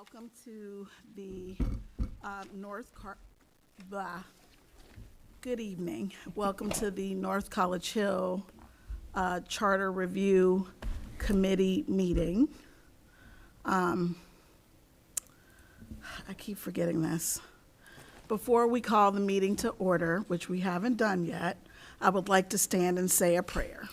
Welcome to the good evening. Welcome to the North College Hill Charter Review Committee meeting. I keep forgetting this. Before we call the meeting to order, which we haven't done yet, I would like to stand and say a prayer.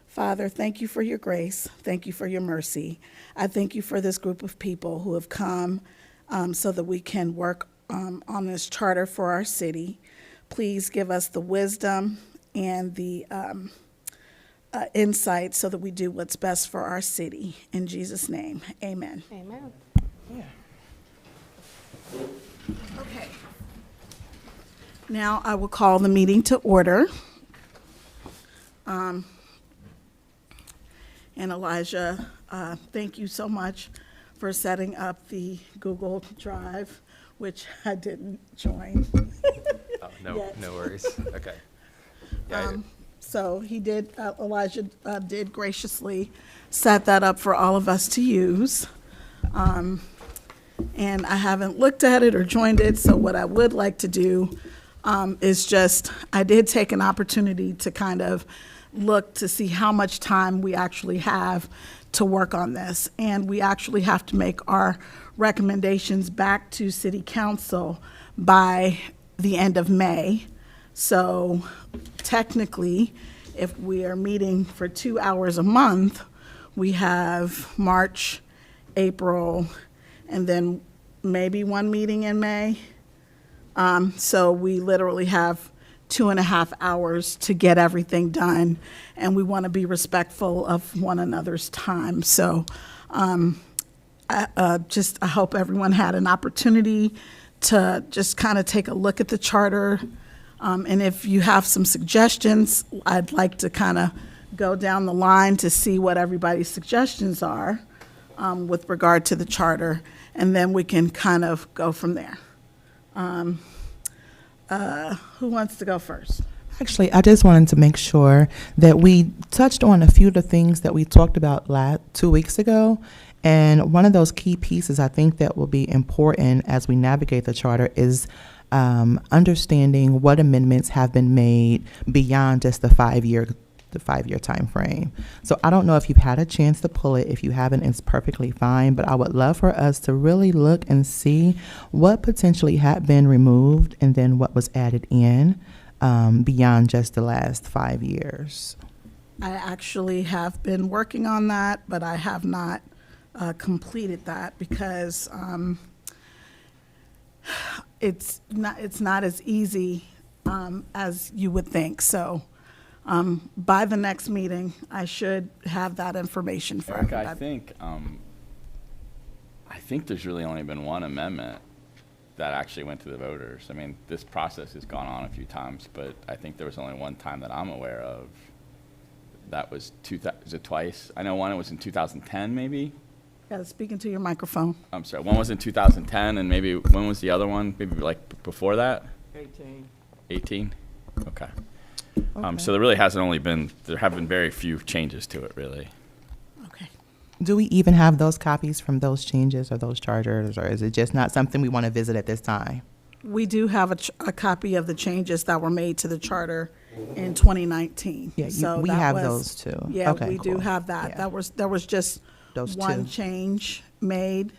Father, thank you for your grace. Thank you for your mercy. I thank you for this group of people who have come so that we can work on this charter for our city. Please give us the wisdom and the insight so that we do what's best for our city. In Jesus' name, amen. Amen. Yeah. Okay. Now I will call the meeting to order. And Elijah, thank you so much for setting up the Google Drive, which I didn't join. Oh, no, Yes. no worries. Okay. Yeah, So he did, Elijah did graciously set that up for all of us to use. And I haven't looked at it or joined it, so what I would like to do is just, I did take an opportunity to kind of look to see how much time we actually have to work on this. And we actually have to make our recommendations back to City Council by the end of May. So technically, if we are meeting for 2 hours a month, we have March, April, and then maybe one meeting in May. So we literally have 2.5 hours to get everything done, and we want to be respectful of one another's time. So I hope everyone had an opportunity to just kind of take a look at the charter. And if you have some suggestions, I'd like to kind of go down the line to see what everybody's suggestions are with regard to the charter, and then we can kind of go from there. Who wants to go first? Actually, I just wanted to make sure that we touched on a few of the things that we talked about 2 weeks ago. And one of those key pieces I think that will be important as we navigate the charter is understanding what amendments have been made beyond just the five-year time frame. So I don't know if you've had a chance to pull it. If you haven't, it's perfectly fine. But I would love for us to really look and see what potentially had been removed and then what was added in beyond just the last 5 years. I actually have been working on that, but I have not completed that because it's not as easy as you would think. So by the next meeting, I should have that information for Eric, everybody. I think there's really only been one amendment that actually went to the voters. I mean, this process has gone on a few times, but I think there was only one time that I'm aware of. That was is it twice? I know one was in 2010, maybe. Got to speak into your microphone. I'm sorry, one was in 2010, and maybe when was the other one? Maybe like before that? 18. 18? Okay. Okay. So there have been very few changes to it, really. Okay. Do we even have those copies from those changes or those charters, or is it just not something we want to visit at this time? We do have a copy of the changes that were made to the charter in 2019. Yeah, So we that have was- those too. Yeah, Okay, we do cool. have that. Yeah. There was just Those one two. change made.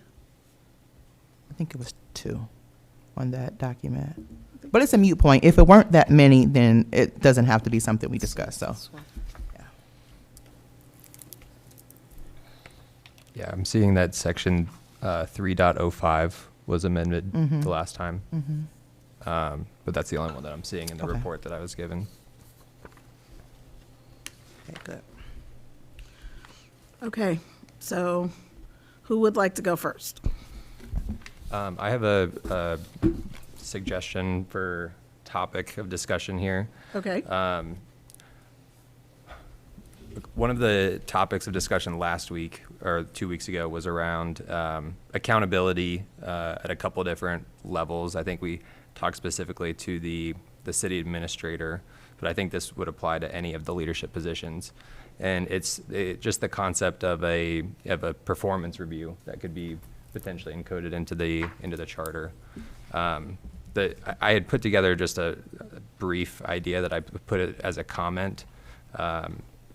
I think it was 2 on that document. But it's a moot point. If it weren't that many, then it doesn't have to be something we discuss, so. yeah, I'm seeing that section 3.05 was amended the last time. But that's the only one that I'm seeing in the Okay. report that I was given. Okay, good. Okay, so who would like to go first? I have a suggestion for topic of discussion here. Okay, One of the topics of discussion last week or 2 weeks ago was around accountability at a couple different levels. I think we talked specifically to the city administrator, but but I think this would apply to any of the leadership positions. And it's just the concept of a performance review that could be potentially encoded into the charter. I had put together just a brief idea that I put it as a comment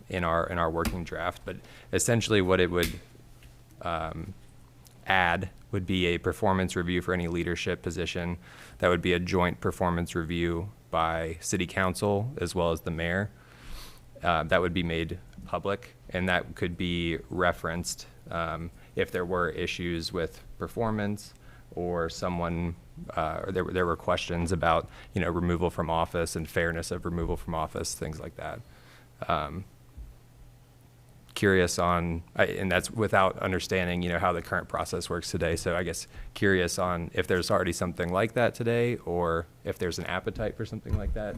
in our working draft, but essentially what it would add would be a performance review for any leadership position. That would be a joint performance review by city council as well as the mayor. That would be made public, and that could be referenced if there were issues with performance, or someone, or there were questions about, removal from office and fairness of removal from office, things like that. Curious on, and that's without understanding, how the current process works today. So I guess curious on if there's already something like that today, or if there's an appetite for something like that.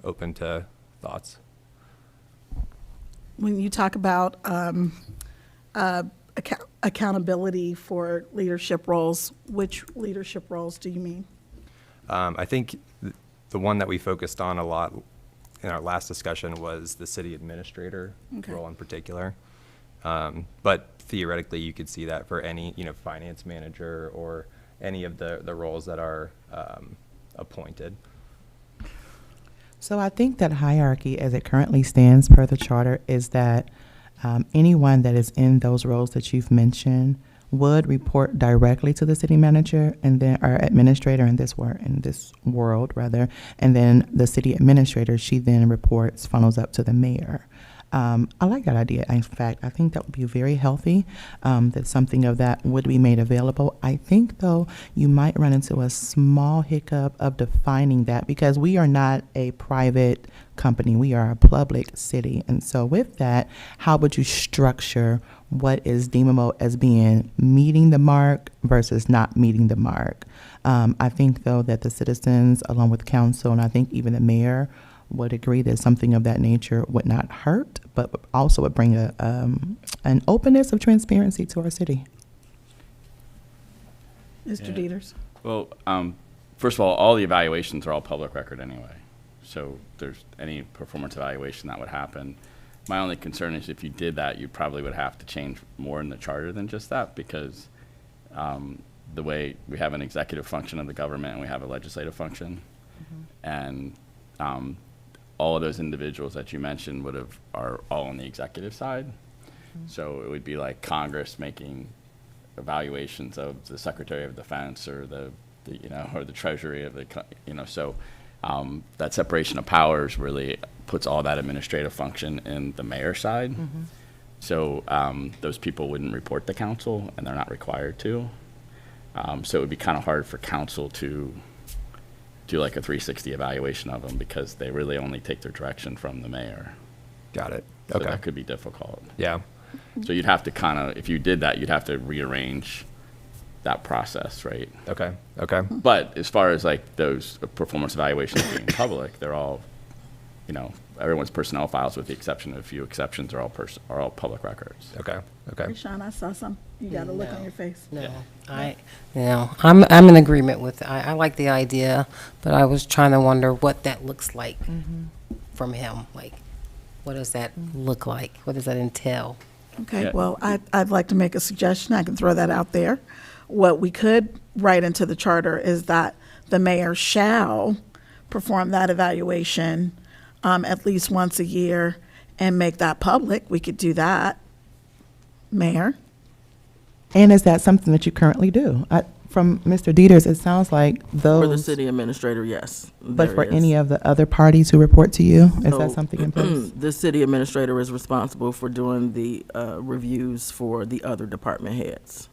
Open to thoughts. When you talk about accountability for leadership roles, which leadership roles do you mean? I think the one that we focused on a lot in our last discussion was the city administrator role in particular. But theoretically, you could see that for any, finance manager or any of the roles that are appointed. So I think that hierarchy as it currently stands per the charter is that anyone that is in those roles that you've mentioned would report directly to the city manager and then our administrator in this world, and then the city administrator, she then funnels up to the mayor. I like that idea. In fact, I think that would be very healthy, that something of that would be made available. I think, though, you might run into a small hiccup of defining that, because we are not a private company. We are a public city. And so with that, how would you structure what is deemable as being meeting the mark versus not meeting the mark? I think, though, that the citizens, along with council, and I think even the mayor, would agree that something of that nature would not hurt, but also would bring an openness of transparency to our city. Mr. Dieters? Well, first of all the evaluations are all public record anyway. So there's any performance evaluation that would happen. My only concern is if you did that, you probably would have to change more in the charter than just that, because the way we have an executive function of the government and we have a legislative function, and all of those individuals that you mentioned are all on the executive side. So it would be like Congress making evaluations of the Secretary of Defense or the Treasury of so that separation of powers really puts all that administrative function in the mayor's side. So those people wouldn't report to council, and they're not required to. So it would be kind of hard for council to do like a 360 evaluation of them, because they really only take their direction from the mayor. Got it. So Okay. that could be difficult. Yeah. So you'd have to if you did that, you'd have to rearrange that process, right? Okay. But as far as like those performance evaluations being public, they're all, everyone's personnel files, with the exception of a few exceptions, are all public records. Okay. Rashawn, I saw some. You got a look on your face. No, I'm in agreement with it. I like the idea, but I was trying to wonder what that looks like from him. Like, what does that look like? What does that entail? Okay, Yeah. well, I'd like to make a suggestion. I can throw that out there. What we could write into the charter is that the mayor shall perform that evaluation at least once a year and make that public. We could do that, Mayor. And is that something that you currently do? From Mr. Dieters, it sounds like those. For the city administrator, yes. But there for is. any of the other parties who report to you, is So, that something in place? The city administrator is responsible for doing the reviews for the other department heads.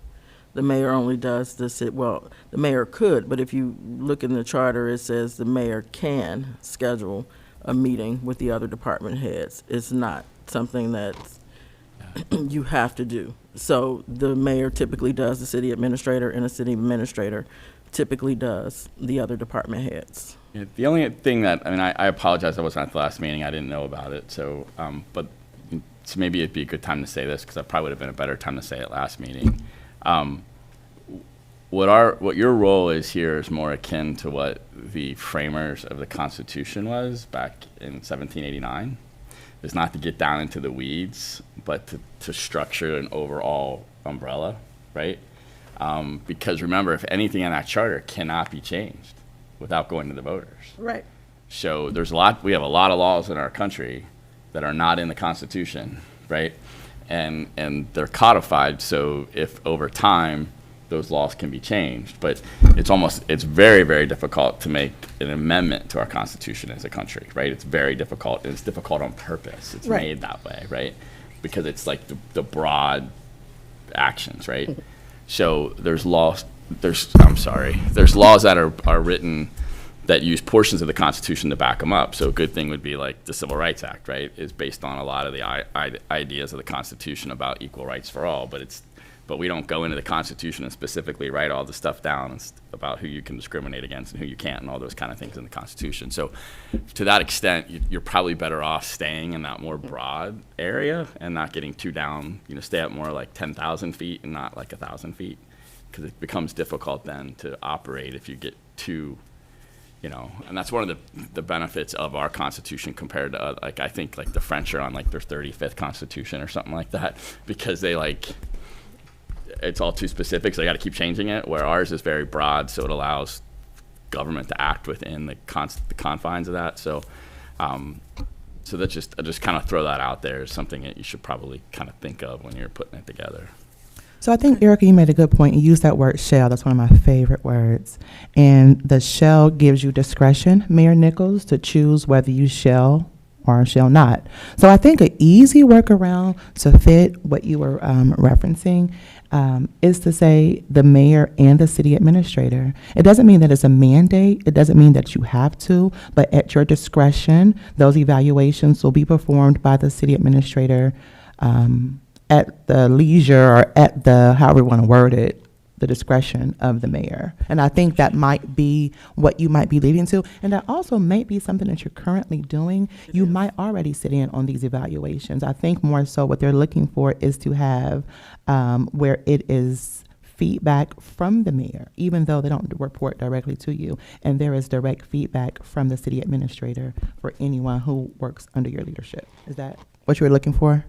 The mayor only does the mayor could, but if you look in the charter, it says the mayor can schedule a meeting with the other department heads. It's not something that you have to do. So the mayor typically does the city administrator, and the city administrator typically does the other department heads. Yeah, the only thing that, I apologize, I wasn't at the last meeting, I didn't know about it, so maybe it'd be a good time to say this, because that probably would have been a better time to say it last meeting. what your role is here is more akin to what the framers of the Constitution was back in 1789. Is not to get down into the weeds, but to structure an overall umbrella, right? Because remember, if anything in that charter cannot be changed without going to the voters. Right. So we have a lot of laws in our country that are not in the Constitution, right? And they're codified, so if over time those laws can be changed, but it's very, very difficult to make an amendment to our Constitution as a country, right? It's very difficult, and it's difficult on purpose. It's Right. made that way, right? Because it's like the broad actions, right? So there's laws that are written that use portions of the Constitution to back them up. So a good thing would be like the Civil Rights Act, right? Is based on a lot of the ideas of the Constitution about equal rights for all, but we don't go into the Constitution and specifically write all the stuff down about who you can discriminate against and who you can't and all those kind of things in the Constitution. So to that extent, you're probably better off staying in that more broad area and not getting too down, stay at more like 10,000 feet and not like 1,000 feet, because it becomes difficult then to operate if you get too, and that's one of the benefits of our Constitution compared to I think like the French are on like their 35th Constitution or something like that, because it's all too specific, so they got to keep changing it, where ours is very broad, so it allows government to act within the confines of that. So I just kind of throw that out there as something that you should probably kind of think of when you're putting it together. So I think, Erica, you made a good point. You used that word shall. That's one of my favorite words. And the shall gives you discretion, Mayor Nichols, to choose whether you shall or shall not. So I think an easy workaround to fit what you were referencing is to say the mayor and the city administrator. It doesn't mean that it's a mandate. It doesn't mean that you have to, but at your discretion, those evaluations will be performed by the city administrator at the leisure or at the, however you want to word it, the discretion of the mayor. And I think that might be what you might be leading to. And that also may be something that you're currently doing. You might already sit in on these evaluations. I think more so what they're looking for is to have where it is feedback from the mayor, even though they don't report directly to you. And there is direct feedback from the city administrator for anyone who works under your leadership. Is that what you were looking for?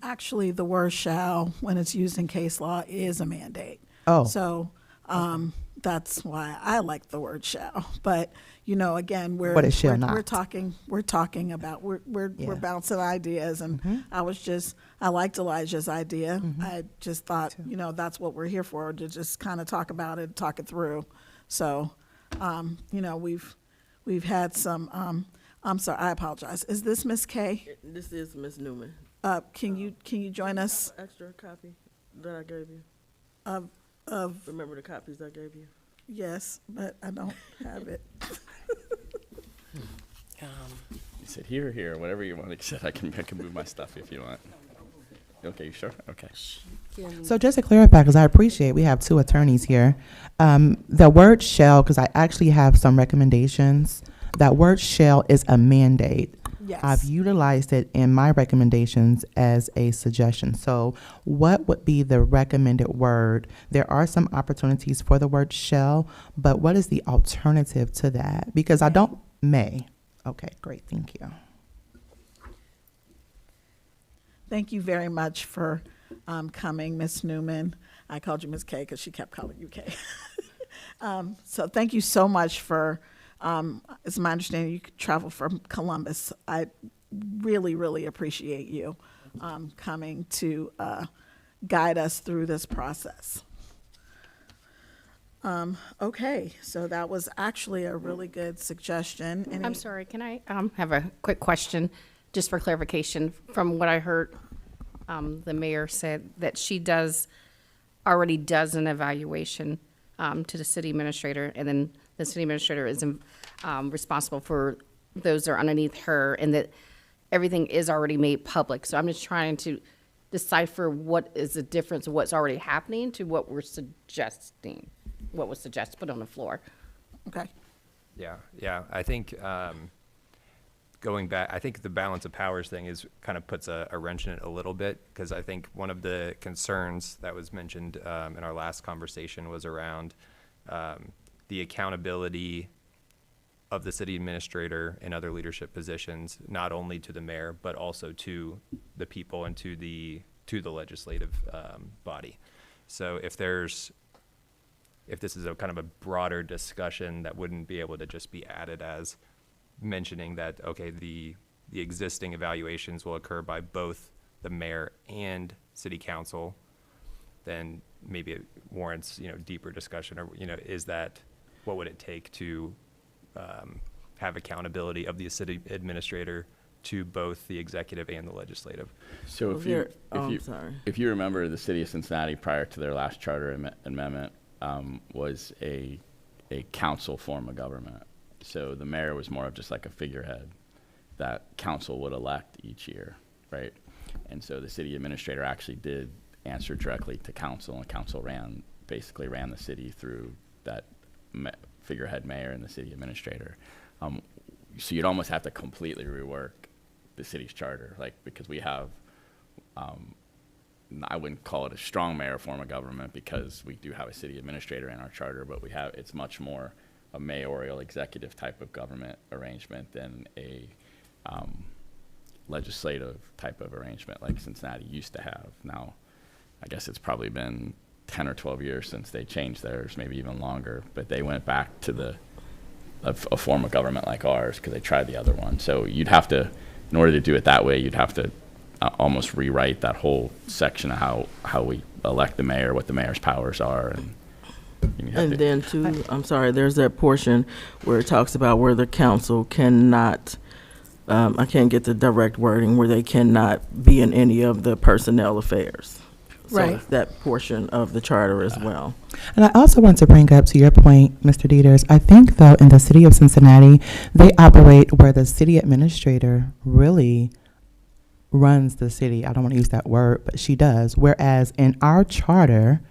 Actually, the word shall, when it's used in case law, is a mandate. Oh. So that's why I like the word shall. But again, we're What is shall we're, not? we're talking about we're Yeah. bouncing ideas, and I liked Elijah's idea. I just thought that's what we're here for, to just kind of talk about it, talk it through. So we've had some. I'm sorry, I apologize. Is this Miss Kay? This is Ms. Newman. Can you join us? Extra copy that I gave you. Of Remember the copies I gave you? yes, but I don't have it. You said here, whatever you want. Like I said, I can move my stuff if you want. Okay, you sure? Okay. So just to clarify, because I appreciate we have two attorneys here, the word shall, because I actually have some recommendations, that word shall is a mandate. Yes. I've utilized it in my recommendations as a suggestion. So what would be the recommended word? There are some opportunities for the word shall, but what is the alternative to that? Because I don't, may. Okay, great, thank you. Thank you very much for coming, Miss Newman. I called you Miss Kay because she kept calling you Kay. So thank you so much for, it's my understanding you could travel from Columbus. I really, really appreciate you coming to guide us through this process. Okay, so that was actually a really good suggestion. I'm sorry, can I have a quick question, just for clarification? From what I heard, the mayor said that she already does an evaluation to the city administrator, and then the city administrator is responsible for those that are underneath her, and that everything is already made public. So I'm just trying to decipher what is the difference of what's already happening to what we're suggesting, what was suggested, put on the floor. Okay. Yeah, I think going back, I think the balance of powers thing is kind of puts a wrench in it a little bit, because I think one of the concerns that was mentioned in our last conversation was around the accountability of the city administrator and other leadership positions, not only to the mayor, but also to the people and to the legislative body. So if this is a kind of a broader discussion that wouldn't be able to just be added as mentioning that, okay, the existing evaluations will occur by both the mayor and city council, then maybe it warrants, deeper discussion, or, is that, what would it take to have accountability of the city administrator to both the executive and the legislative? So if you remember, the city of Cincinnati prior to their last charter amendment was a council form of government. So the mayor was more of just like a figurehead that council would elect each year, right? And so the city administrator actually did answer directly to council, and council basically ran the city through that figurehead mayor and the city administrator. So you'd almost have to completely rework the city's charter, because we have, I wouldn't call it a strong mayor form of government, because we do have a city administrator in our charter, but it's much more a mayoral executive type of government arrangement than a legislative type of arrangement like Cincinnati used to have. Now, I guess it's probably been 10 or 12 years since they changed theirs, maybe even longer, but they went back to a form of government like ours because they tried the other one. So you'd have to, in order to do it that way, you'd have to almost rewrite that whole section of how we elect the mayor, what the mayor's powers are. And then too, I'm sorry, there's that portion where it talks about where the council cannot, I can't get the direct wording, where they cannot be in any of the personnel affairs. So Right. it's that portion of the charter as well. And I also want to bring up to your point, Mr. Dieters, I think though in the city of Cincinnati, they operate where the city administrator really runs the city. I don't want to use that word, but she does. Whereas in our charter,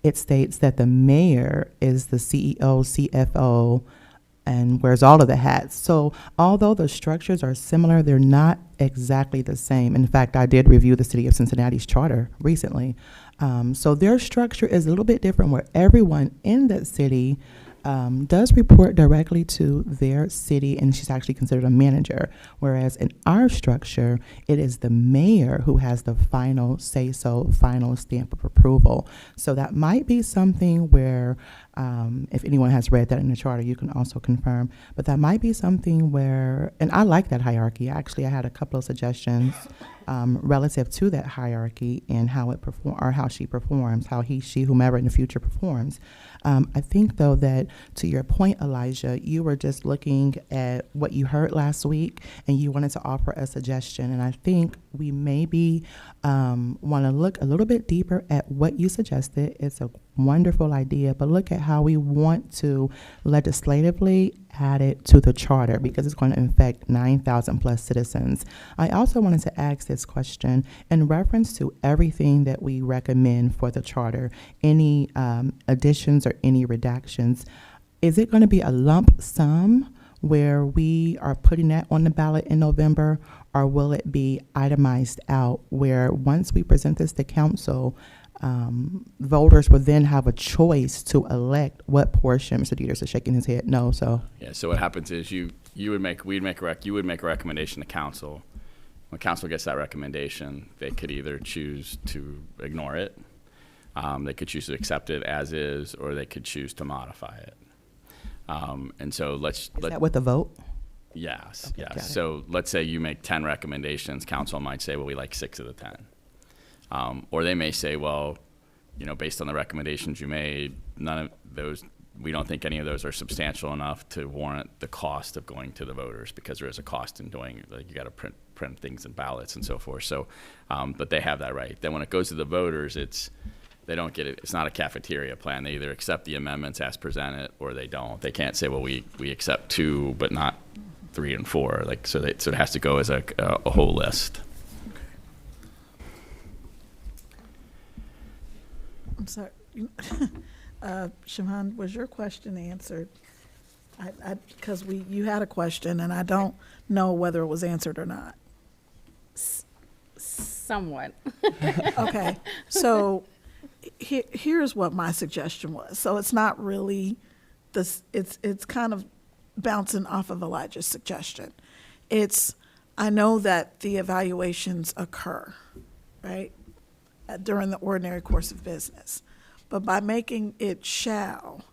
it states that the mayor is the CEO, CFO, and wears all of the hats. So although the structures are similar, they're not exactly the same. In fact, I did review the city of Cincinnati's charter recently. So their structure is a little bit different, where everyone in that city does report directly to their city, and she's actually considered a manager. Whereas in our structure, it is the mayor who has the final say-so, final stamp of approval. So that might be something where, if anyone has read that in the charter, you can also confirm. But that might be something where, and I like that hierarchy. Actually, I had a couple of suggestions relative to that hierarchy and how it how she performs, how he, she, whomever in the future performs. I think, though, that to your point, Elijah, you were just looking at what you heard last week and you wanted to offer a suggestion. And I think we maybe want to look a little bit deeper at what you suggested. It's a wonderful idea, but look at how we want to legislatively add it to the charter, because it's going to affect 9,000 plus citizens. I also wanted to ask this question in reference to everything that we recommend for the charter, any additions or any redactions. Is it going to be a lump sum where we are putting that on the ballot in November, or will it be itemized out where once we present this to council, voters will then have a choice to elect what portion? Mr. Dieters is shaking his head no, so. Yeah, so what happens is you would make a recommendation to council. When council gets that recommendation, they could either choose to ignore it, they could choose to accept it as is, or they could choose to modify it. And so Is that with a vote? Yes, Okay, got yes. it. So let's say you make 10 recommendations, council might say, well, we like 6 of the 10. Or they may say, well, based on the recommendations you made, none of those, we don't think any of those are substantial enough to warrant the cost of going to the voters, because there is a cost in doing, you got to print things and ballots and so forth. So, but they have that right. Then when it goes to the voters, they don't get it. It's not a cafeteria plan. They either accept the amendments as presented or they don't. They can't say, well, we accept 2, but not 3 and 4. So it has to go as a whole list. I'm sorry. Shahan, was your question answered? Because you had a question, and I don't know whether it was answered or not. Somewhat. Okay, so here's what my suggestion was. So it's not really this, it's kind of bouncing off of Elijah's suggestion. I know that the evaluations occur, right, during the ordinary course of business. But by making it shall,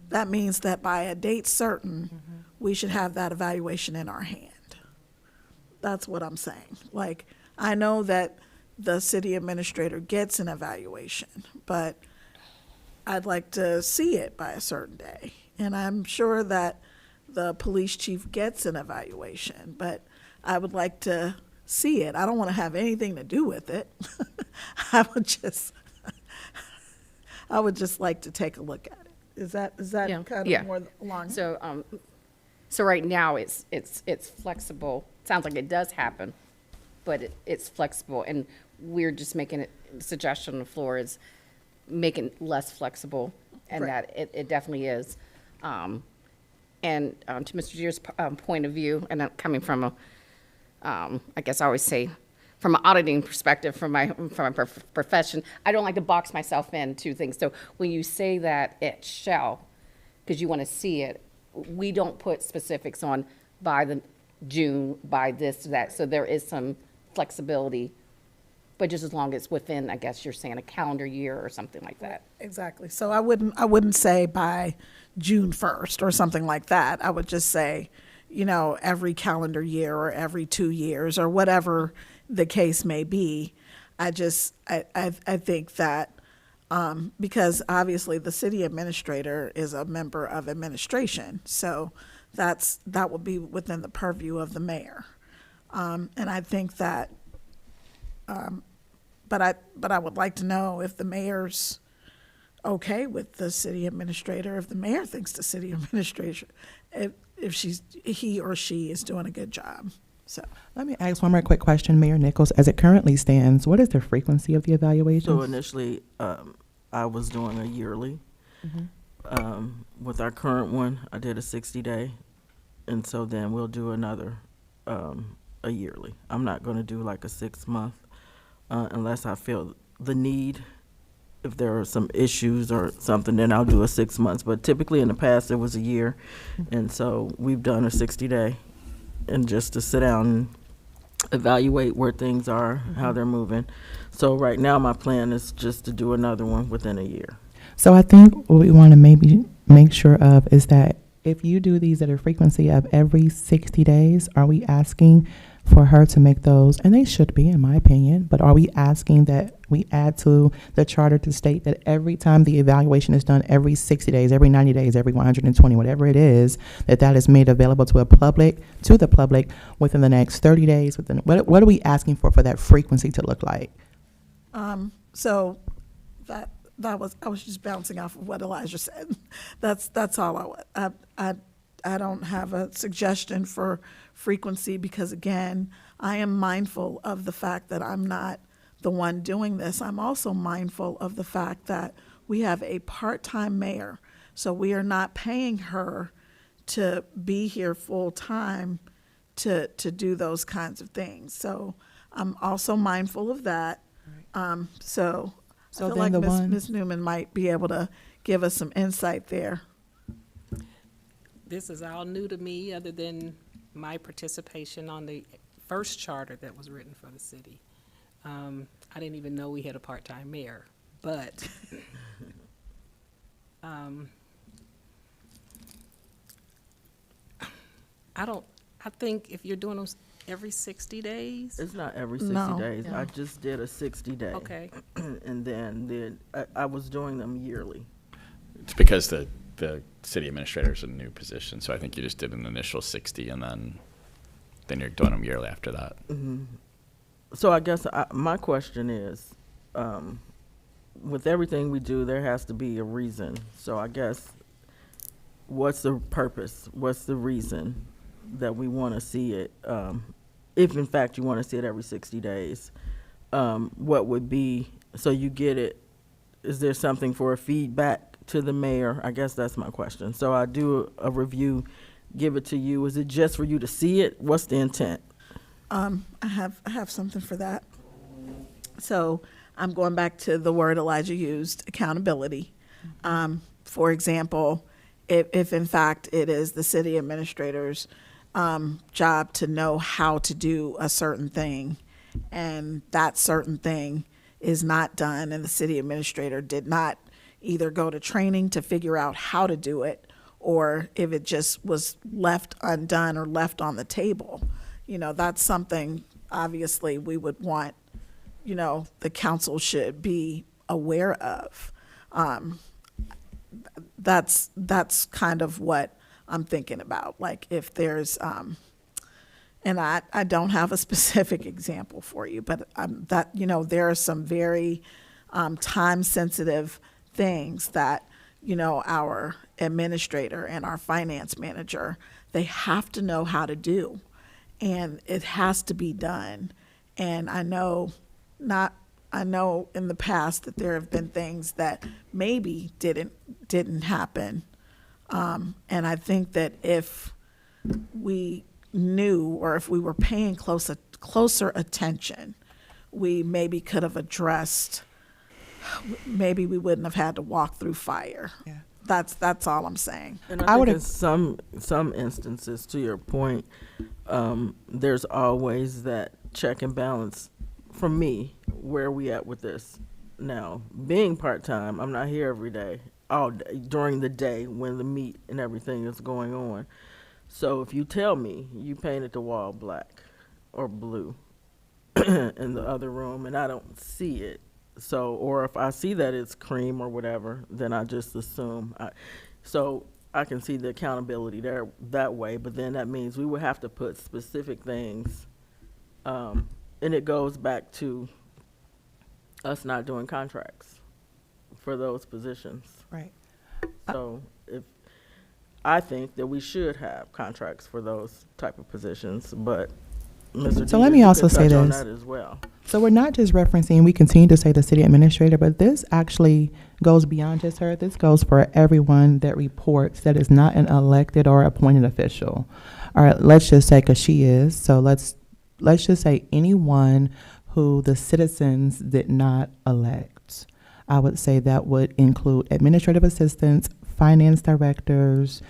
that means that by a date certain, we should have that evaluation in our hand. That's what I'm saying. Like, I know that the city administrator gets an evaluation, but I'd like to see it by a certain day. And I'm sure that the police chief gets an evaluation, but I would like to see it. I don't want to have anything to do with it. I would just like to take a look at it. Is that Yeah. kind Yeah. of more along? So right now, it's flexible. Sounds like it does happen, but it's flexible, and we're just making it, the suggestion on the floor is making it less flexible, and Right. that it definitely is. And to Mr. Jeter's point of view, and I'm coming from a, I guess I always say, from an auditing perspective, from my profession, I don't like to box myself into things. So when you say that it shall, because you want to see it, we don't put specifics on by the June, by this, that. So there is some flexibility, but just as long as it's within, I guess you're saying, a calendar year or something like that. Exactly. So I wouldn't say by June 1st or something like that. I would just say, every calendar year or every 2 years or whatever the case may be. I think that, because obviously the city administrator is a member of administration, so that would be within the purview of the mayor. And I think that, but I would like to know if the mayor's okay with the city administrator, if the mayor thinks the city administrator, if he or she is doing a good job. So Let me ask one more quick question, Mayor Nichols. As it currently stands, what is the frequency of the evaluations? So initially, I was doing a yearly. With our current one, I did a 60-day, and so then we'll do another a yearly. I'm not going to do like a 6-month unless I feel the need. If there are some issues or something, then I'll do a 6 months. But typically in the past, it was a year, and so we've done a 60-day, and just to sit down and evaluate where things are, how they're moving. So right now, my plan is just to do another one within a year. So I think what we want to maybe make sure of is that if you do these at a frequency of every 60 days, are we asking for her to make those, and they should be, in my opinion, but are we asking that we add to the charter to state that every time the evaluation is done, every 60 days, every 90 days, every 120, whatever it is, that is made available to the public within the next 30 days? What are we asking for that frequency to look like? So I was just bouncing off of what Elijah said. That's all I don't have a suggestion for frequency because, again, I am mindful of the fact that I'm not the one doing this. I'm also mindful of the fact that we have a part-time mayor, so we are not paying her to be here full-time to do those kinds of things. So I'm also mindful of that. So I feel like Ms. Newman might be able to give us some insight there. This is all new to me, other than my participation on the first charter that was written for the city. I didn't even know we had a part-time mayor, but I think if you're doing them every 60 days, It's not every 60 No. days. No. I just did a 60-day. okay. And then I was doing them yearly. It's because the city administrator is a new position, so I think you just did an initial 60, and then you're doing them yearly after that. So I guess my question is, with everything we do, there has to be a reason. So I guess, what's the purpose? What's the reason that we want to see it? If in fact you want to see it every 60 days, what would be, so you get it, is there something for a feedback to the mayor? I guess that's my question. So I do a review, give it to you. Is it just for you to see it? What's the intent? I have something for that. So I'm going back to the word Elijah used, accountability. For example, if in fact it is the city administrator's job to know how to do a certain thing, and that certain thing is not done, and the city administrator did not either go to training to figure out how to do it, or if it just was left undone or left on the table, that's something obviously we would want, the council should be aware of. That's kind of what I'm thinking about. Like if there's, and I don't have a specific example for you, but there are some very time-sensitive things that, our administrator and our finance manager, they have to know how to do. And it has to be done. And I know in the past that there have been things that maybe didn't happen. And I think that if we knew, or if we were paying closer attention, we maybe could have addressed, maybe we wouldn't have had to walk through fire. Yeah. That's all I'm saying. And I I would think in some instances, to your point, there's always that check and balance. For me, where are we at with this now? Being part-time, I'm not here every day, all day, during the day when the meet and everything is going on. So if you tell me you painted the wall black or blue in the other room and I don't see it, or if I see that it's cream or whatever, then I just assume. So I can see the accountability there that way, but then that means we would have to put specific things, and it goes back to us not doing contracts for those positions. Right. So I think that we should have contracts for those type of positions, but Mr. So let Dieter, me you also could say touch on this. that as well. So we're not just referencing, we continue to say the city administrator, but this actually goes beyond just her. This goes for everyone that reports that is not an elected or appointed official. All right, let's just say, because she is, so let's just say anyone who the citizens did not elect. I would say that would include administrative assistants, finance directors,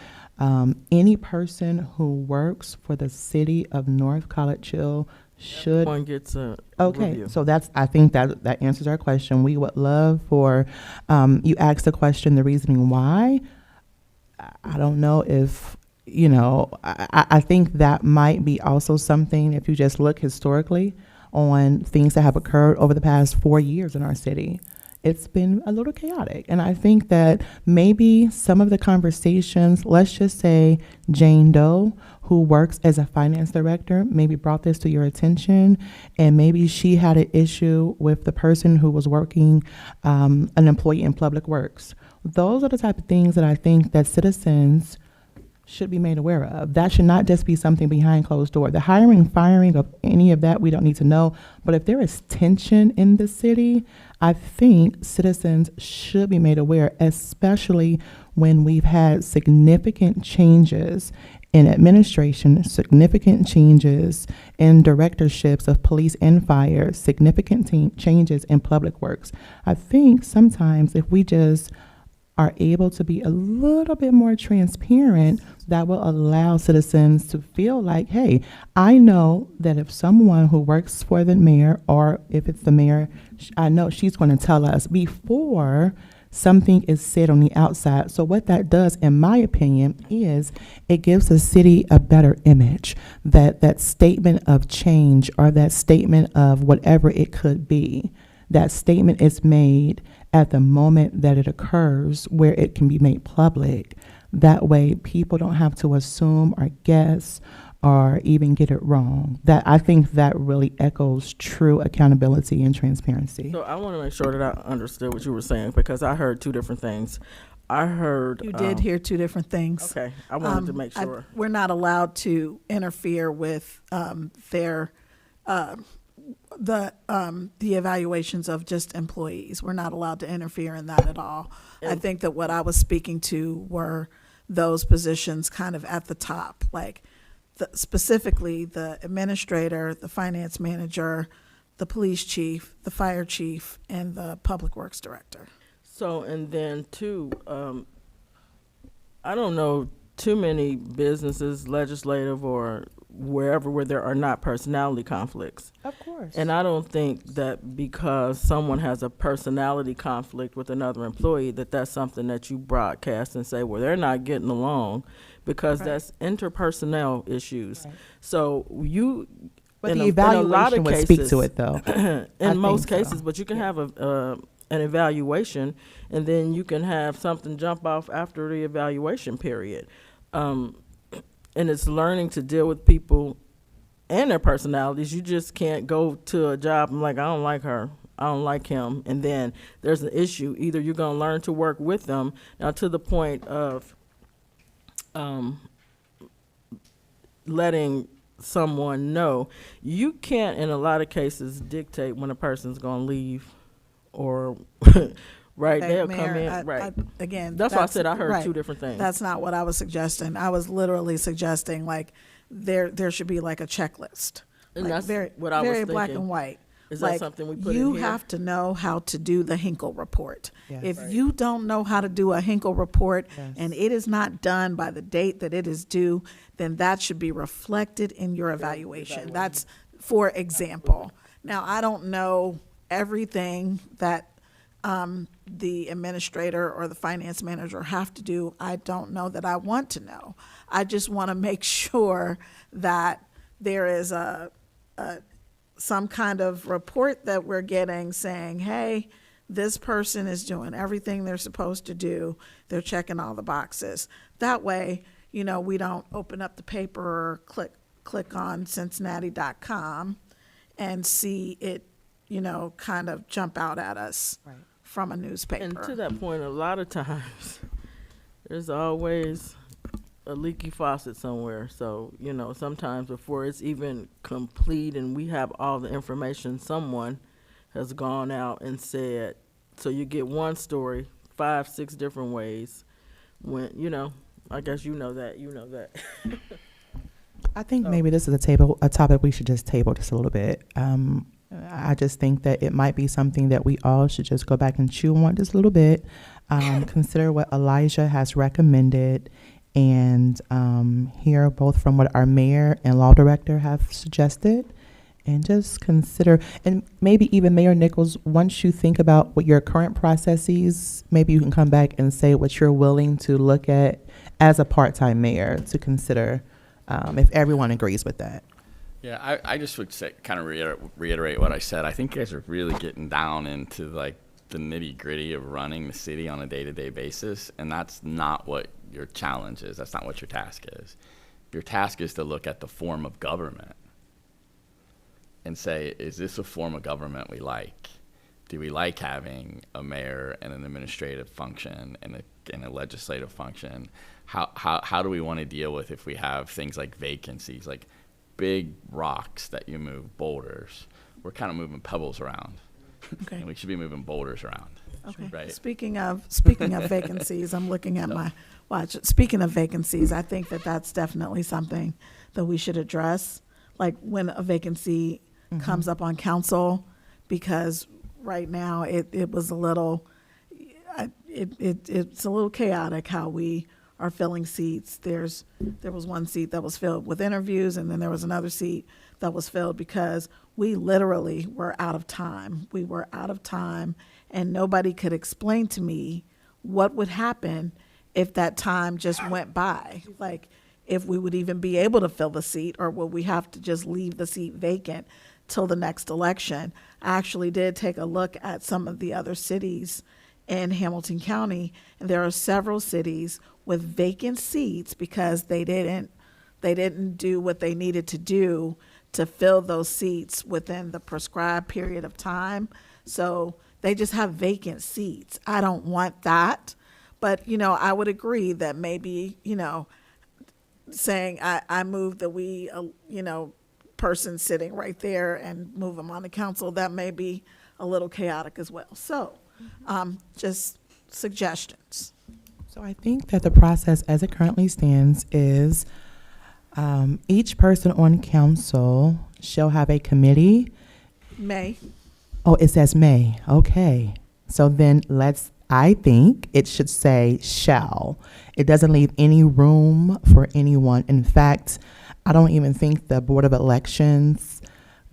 any person who works for the city of North College Hill should. One gets a Okay, review. so I think that answers our question. We would love for, you asked the question, the reasoning why. I don't know if, I think that might be also something, if you just look historically on things that have occurred over the past 4 years in our city. It's been a little chaotic. And I think that maybe some of the conversations, let's just say Jane Doe, who works as a finance director, maybe brought this to your attention, and maybe she had an issue with the person who was working, an employee in public works. Those are the type of things that I think that citizens should be made aware of. That should not just be something behind closed door. The hiring, firing of any of that, we don't need to know. But if there is tension in the city, I think citizens should be made aware, especially when we've had significant changes in administration, significant changes in directorships of police and fire, significant changes in public works. I think sometimes if we just are able to be a little bit more transparent, that will allow citizens to feel like, hey, I know that if someone who works for the mayor, or if it's the mayor, I know she's going to tell us before something is said on the outside. So what that does, in my opinion, is it gives the city a better image. That statement of change, or that statement of whatever it could be, that statement is made at the moment that it occurs, where it can be made public. That way people don't have to assume or guess or even get it wrong. That, I think that really echoes true accountability and transparency. So I want to make sure that I understood what you were saying, because I heard two different things. I heard. You did hear two different things. Okay, I wanted to make sure. We're not allowed to interfere with their the evaluations of just employees. We're not allowed to interfere in that at all. I think that what I was speaking to were those positions kind of at the top, like specifically the administrator, the finance manager, the police chief, the fire chief, and the public works director. So, and then too, I don't know too many businesses, legislative or wherever, where there are not personality conflicts. Of course. And I don't think that because someone has a personality conflict with another employee, that that's something that you broadcast and say, well, they're not getting along, because Right. that's interpersonnel issues. Right. So you, But in the a lot evaluation of would speak cases- to it, though. in most think so. cases, but you can have an evaluation, and then you can have something jump off after the evaluation period. And it's learning to deal with people and their personalities. You just can't go to a job and like, I don't like her, I don't like him, and then there's an issue. Either you're gonna learn to work with them, now to the point of letting someone know. You can't, in a lot of cases, dictate when a person's gonna leave, or right, Okay, they'll Mayor, come in, I- right. Again. That's why I said I heard right. two different things. That's not what I was suggesting. I was literally suggesting like there should be like a checklist. And Like, that's very, what I was very black thinking. and white. Is that Like, something we put in you here? have to know how to do the Hinkle report. Yes. If you don't know how to do a Hinkle report Yes. and it is not done by the date that it is due, then that should be reflected in your evaluation. That's for example. Now, I don't know everything that the administrator or the finance manager have to do. I don't know that I want to know. I just want to make sure that there is some kind of report that we're getting saying, hey, this person is doing everything they're supposed to do. They're checking all the boxes. That way, we don't open up the paper or click on Cincinnati.com and see it, kind of jump out at us from a newspaper. And to that point, a lot of times, there's always a leaky faucet somewhere. So, sometimes before it's even complete and we have all the information, someone has gone out and said, so you get one story, 5, 6 different ways. When, I guess you know that. I think maybe this is a topic we should just table just a little bit. I just think that it might be something that we all should just go back and chew on just a little bit, consider what Elijah has recommended, and hear both from what our mayor and law director have suggested, and just consider, and maybe even Mayor Nichols, once you think about what your current processes, maybe you can come back and say what you're willing to look at as a part-time mayor to consider, if everyone agrees with that. Yeah, I just would say, kind of reiterate what I said. I think you guys are really getting down into like the nitty gritty of running the city on a day-to-day basis, and that's not what your challenge is. That's not what your task is. Your task is to look at the form of government and say, is this a form of government we like? Do we like having a mayor and an administrative function and a legislative function? How do we want to deal with if we have things like vacancies, like big rocks that you move, boulders? We're kind of moving pebbles around. Okay. And we should be moving boulders around. Okay. Right. Speaking of vacancies, I'm looking at my watch. Speaking of vacancies, I think that that's definitely something that we should address. Like when a vacancy comes up on council, because right now it was a little, it's a little chaotic how we are filling seats. There was one seat that was filled with interviews, and then there was another seat that was filled because we literally were out of time. We were out of time, and nobody could explain to me what would happen if that time just went by. Like, if we would even be able to fill the seat, or would we have to just leave the seat vacant till the next election? I actually did take a look at some of the other cities in Hamilton County, and there are several cities with vacant seats because they didn't do what they needed to do to fill those seats within the prescribed period of time. So they just have vacant seats. I don't want that. But, I would agree that maybe, saying I move that we, person sitting right there and move them on to council, that may be a little chaotic as well. So, just suggestions. So I think that the process as it currently stands is each person on council shall have a committee. May. Oh, it says may. Okay. So then I think it should say shall. It doesn't leave any room for anyone. In fact, I don't even think the Board of Elections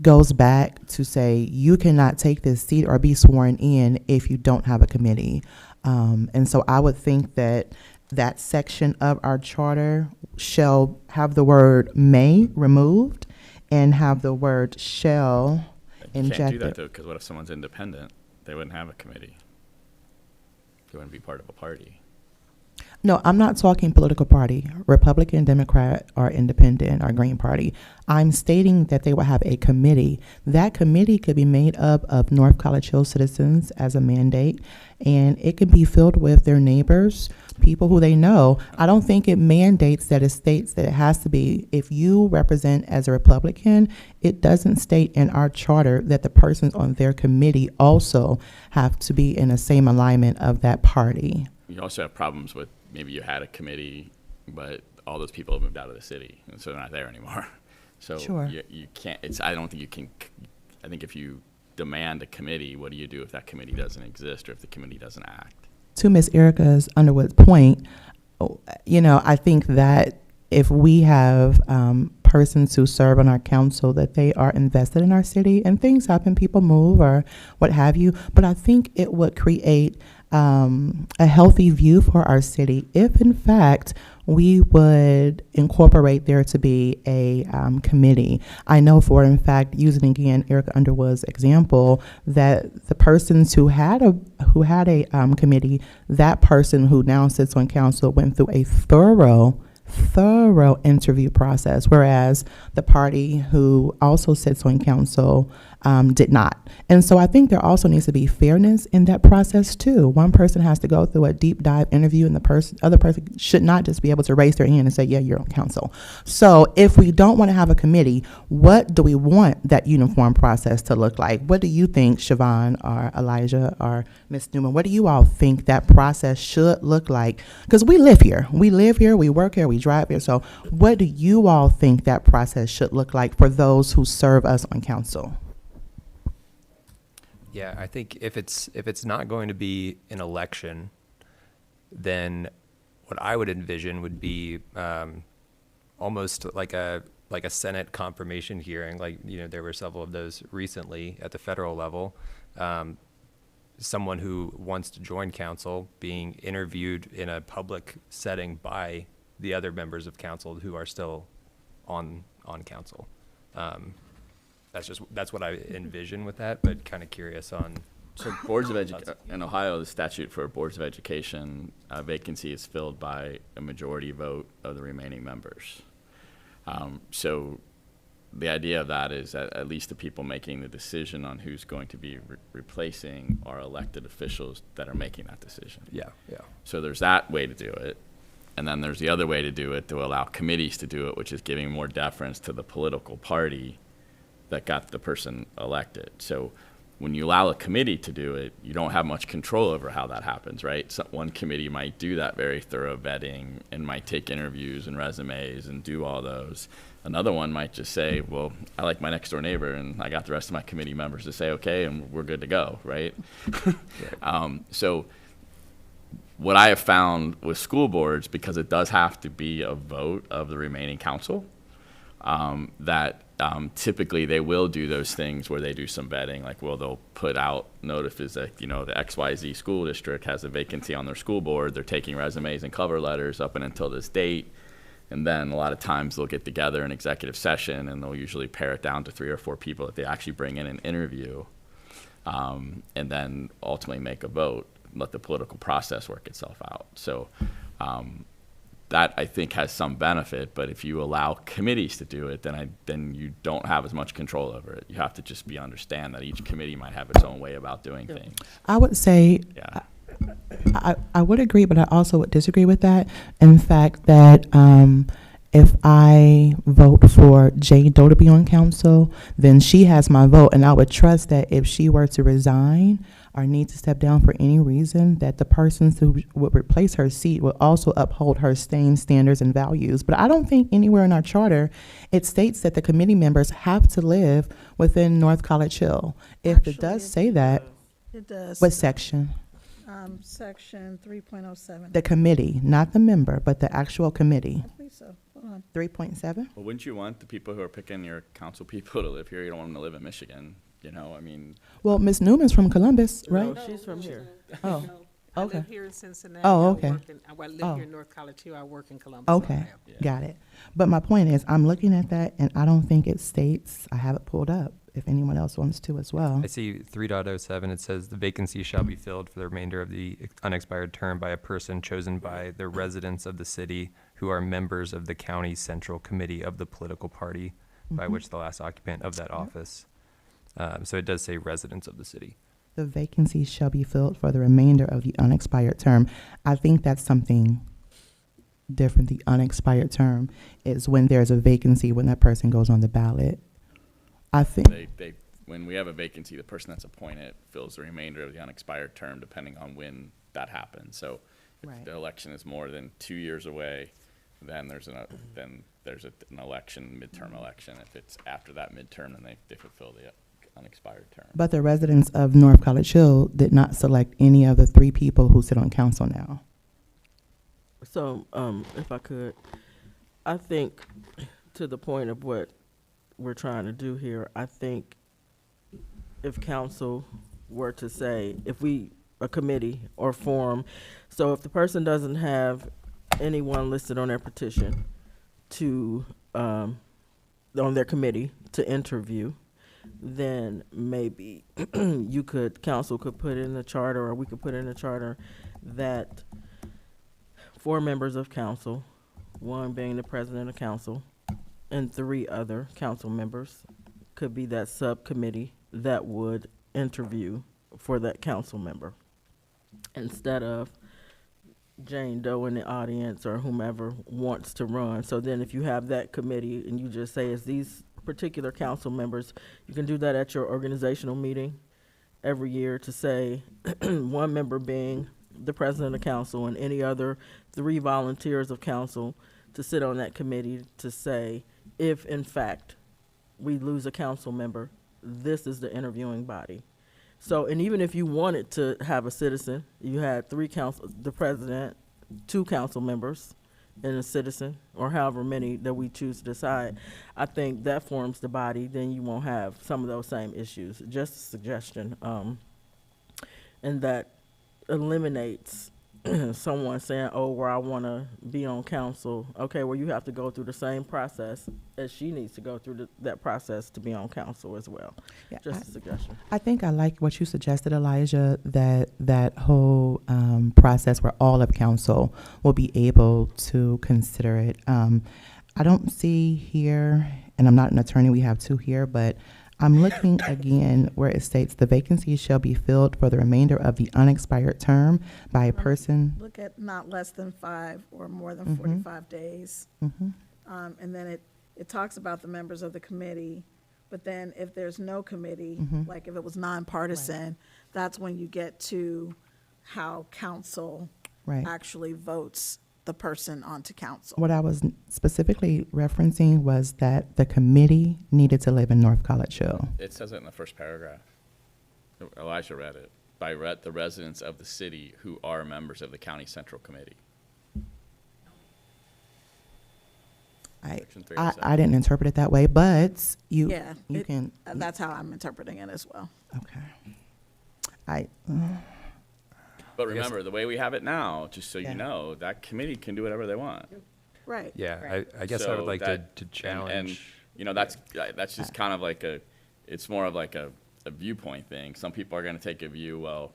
goes back to say you cannot take this seat or be sworn in if you don't have a committee. And so I would think that that section of our charter shall have the word may removed and have the word shall You can't do injected. that, though, because what if someone's independent? They wouldn't have a committee. They wouldn't be part of a party. No, I'm not talking political party, Republican, Democrat, or Independent, or Green Party. I'm stating that they will have a committee. That committee could be made up of North College Hill citizens as a mandate, and it could be filled with their neighbors, people who they know. I don't think it mandates that it states that it has to be, if you represent as a Republican, it doesn't state in our charter that the persons on their committee also have to be in the same alignment of that party. You also have problems with maybe you had a committee, but all those people have moved out of the city, and so they're not there anymore. So Sure. you can't, I don't think you can, I think if you demand a committee, what do you do if that committee doesn't exist or if the committee doesn't act? To Ms. Erica's Underwood's point, I think that if we have persons who serve on our council, that they are invested in our city, and things happen, people move or what have you, but I think it would create a healthy view for our city if, in fact, we would incorporate there to be a committee. I know for, in fact, using again Erica Underwood's example, that the persons who had a committee, that person who now sits on council went through a thorough interview process, whereas the party who also sits on council did not. And so I think there also needs to be fairness in that process too. One person has to go through a deep dive interview, and the other person should not just be able to raise their hand and say, yeah, you're on council. So if we don't want to have a committee, what do we want that uniform process to look like? What do you think, Siobhan or Elijah or Ms. Newman? What do you all think that process should look like? Because we live here, we work here, we drive here. So what do you all think that process should look like for those who serve us on council? Yeah, I think if it's not going to be an election, then what I would envision would be almost like a Senate confirmation hearing. Like, there were several of those recently at the federal level. Someone who wants to join council being interviewed in a public setting by the other members of council who are still on council. That's what I envision with that, but kind of curious on. So boards of education, in Ohio, the statute for boards of education, vacancy is filled by a majority vote of the remaining members. So the idea of that is that at least the people making the decision on who's going to be replacing are elected officials that are making that decision. Yeah. So there's that way to do it. And then there's the other way to do it, to allow committees to do it, which is giving more deference to the political party that got the person elected. So when you allow a committee to do it, you don't have much control over how that happens, right? So one committee might do that very thorough vetting and might take interviews and resumes and do all those. Another one might just say, well, I like my next door neighbor, and I got the rest of my committee members to say, okay, and we're good to go, right? So what I have found with school boards, because it does have to be a vote of the remaining council, that typically they will do those things where they do some vetting, like, well, they'll put out notices that, the XYZ school district has a vacancy on their school board. They're taking resumes and cover letters up and until this date. And then a lot of times they'll get together in executive session and they'll usually pare it down to 3 or 4 people that they actually bring in an interview, and then ultimately make a vote, let the political process work itself out. So that I think has some benefit, but if you allow committees to do it, then you don't have as much control over it. You have to just understand that each committee might have its own way about doing things. I would say, Yeah. I would agree, but I also would disagree with that. In fact, that if I vote for Jane Doe to be on council, then she has my vote, and I would trust that if she were to resign or need to step down for any reason, that the persons who would replace her seat would also uphold her same standards and values. But I don't think anywhere in our charter it states that the committee members have to live within North College Hill. If it does say that, It does. what section? Section 3.07. The committee, not the member, but the actual committee. I believe so. Hold on. 3.7? Well, wouldn't you want the people who are picking your council people to live here? You don't want them to live in Michigan, you know, I mean. Well, Ms. Newman's from Columbus, right? No, she's from here. Oh, No, I okay. live here in Cincinnati. Oh, I okay. work in- I live Oh. here in North College too. I work in Columbus. Okay, Ohio. got it. But my point is, I'm looking at that, and I don't think it states, I have it pulled up, if anyone else wants to as well. I see 3.07, it says the vacancy shall be filled for the remainder of the unexpired term by a person chosen by the residents of the city who are members of the county central committee of the political party by which the last occupant of that office. So it does say residents of the city. The vacancy shall be filled for the remainder of the unexpired term. I think that's something different. The unexpired term is when there's a vacancy, when that person goes on the ballot. I think, When we have a vacancy, the person that's appointed fills the remainder of the unexpired term, depending on when that happens. So if Right. the election is more than 2 years away, then there's an election, midterm election. If it's after that midterm, then they fulfill the unexpired term. but the residents of North College Hill did not select any of the 3 people who sit on council now. So, if I could, I think to the point of what we're trying to do here, I think if council were to say, a committee or forum, so if the person doesn't have anyone listed on their petition to, on their committee to interview, then maybe council could put in the charter, or we could put in the charter that 4 members of council, 1 being the president of council, and 3 other council members could be that subcommittee that would interview for that council member, instead of Jane Doe in the audience or whomever wants to run. So then if you have that committee and you just say it's these particular council members, you can do that at your organizational meeting every year to say 1 member being the president of council and any other 3 volunteers of council to sit on that committee to say, if in fact we lose a council member, this is the interviewing body. So, and even if you wanted to have a citizen, you had 3 council, the president, 2 council members, and a citizen, or however many that we choose to decide, I think that forms the body, then you won't have some of those same issues. Just a suggestion, and that eliminates someone saying, oh, well, I want to be on council. Okay, well, you have to go through the same process as she needs to go through that process to be on council as well. Yeah, Just a suggestion. I think I like what you suggested, Elijah, that whole process where all of council will be able to consider it. I don't see here, and I'm not an attorney, we have 2 here, but I'm looking again where it states the vacancy shall be filled for the remainder of the unexpired term by a person. Look at not less than 5 or more than 45 days. And then it talks about the members of the committee, but then if there's no committee, like if it was nonpartisan, that's when you get to how council Right. actually votes the person onto council. What I was specifically referencing was that the committee needed to live in North College Hill. It says it in the first paragraph. Elijah read it. By the residents of the city who are members of the county central committee. Section 307. I didn't interpret it that way, but you Yeah, can. that's how I'm interpreting it as well. Okay. But remember, the way we have it now, just so Yeah. you know, that committee can do whatever they want. Right. Yeah, I guess I So would like that- to challenge. And, you know, that's just kind of like it's more of like a viewpoint thing. Some people are going to take a view, well,